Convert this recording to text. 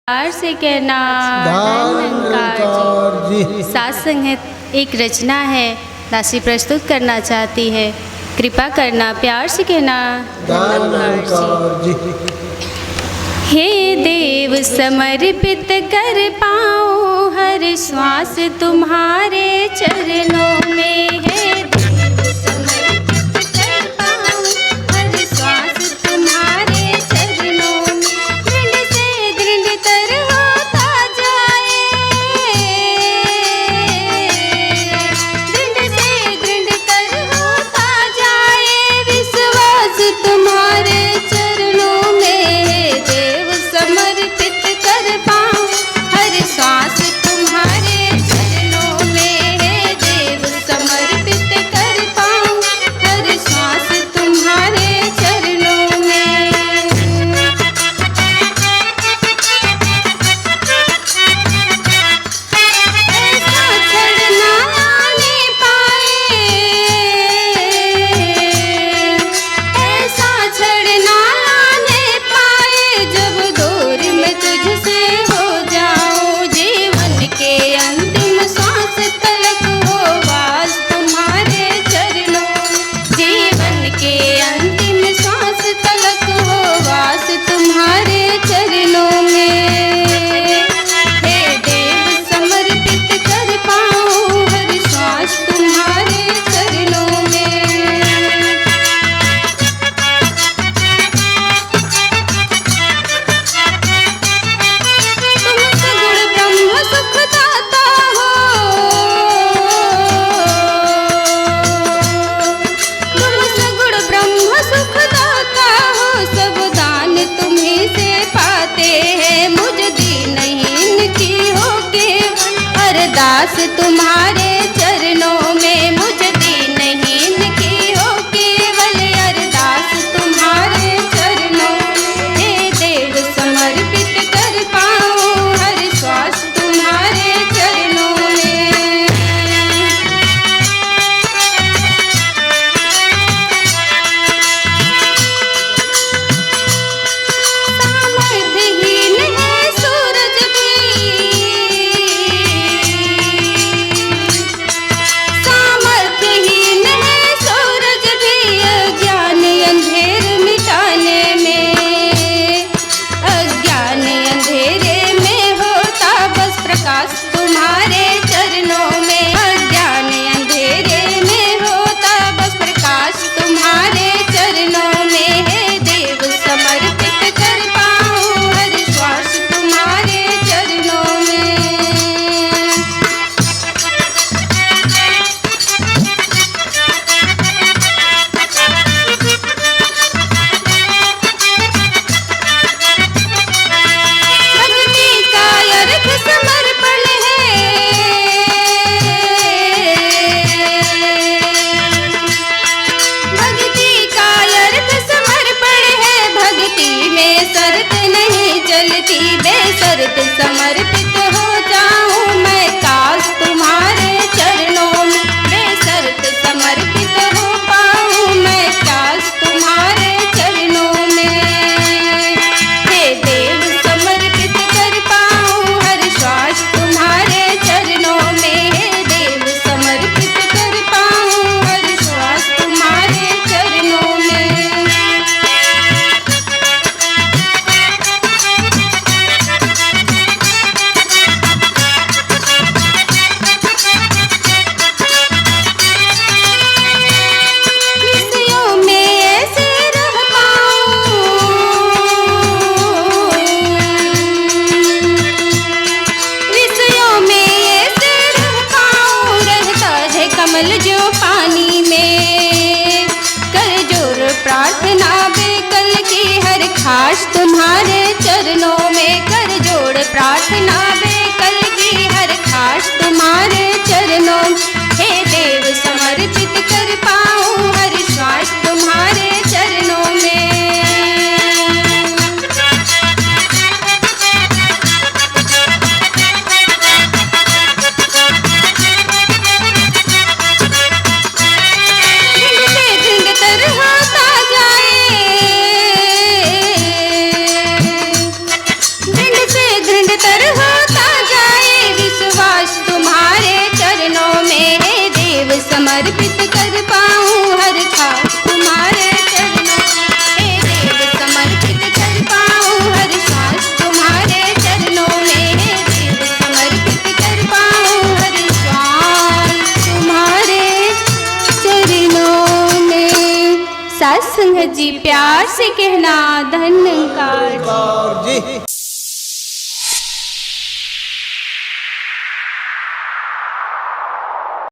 प्यार से कहना जी। सात संगत एक रचना है, दासी प्रस्तुत करना चाहती है। कृपा करना, प्यार से कहना जी। हे देव समर्पित कर पाऊँ हर श्वास तुम्हारे चरणों में है। दास तुम्हारे चरणों में मुझ दीनहीन की हो केवल अरदास तुम्हारे चरणों में। हे देव समर्पित कर पाऊँ हर श्वास तुम्हारे चरणों में। सामर्थ्यहीन है सूरज तुम्हारे चरणों में। अज्ञान अंधेरे में होता बस प्रकाश तुम्हारे चरणों में। हे देव समर्पित कर पाऊँ हर श्वास तुम्हारे चरणों में। भक्ति का अर्थ समर्पण है, भक्ति का अर्थ समर्पण है। भक्ति में शर्त नहीं चलती, बेशर्त समर्पित हो जाऊं मैं काश तुम्हारे चरणों में। बेशर्त समर्पित हो पाऊं मैं काश तुम्हारे चरणों में। हे देव समर्पित कर पाऊं हर श्वास तुम्हारे चरणों में। हे देव समर्पित कर पाऊं हर श्वास तुम्हारे चरणों में। विषयों में ऐसे रह पाऊं, विषयों में ऐसे रह पाऊं। रहता है कमल जो पानी में, कर जोर प्रार्थना बेकल की हर खास तुम्हारे चरणों में। कर जोड़ प्रार्थना बेकल की हर खास तुम्हारे चरणों में। हे देव समर्पित कर पाऊं हर श्वास तुम्हारे चरणों में। झुंड से झुंड तर होता जाए, संगत जी प्यार से कहना धन्यकार जी।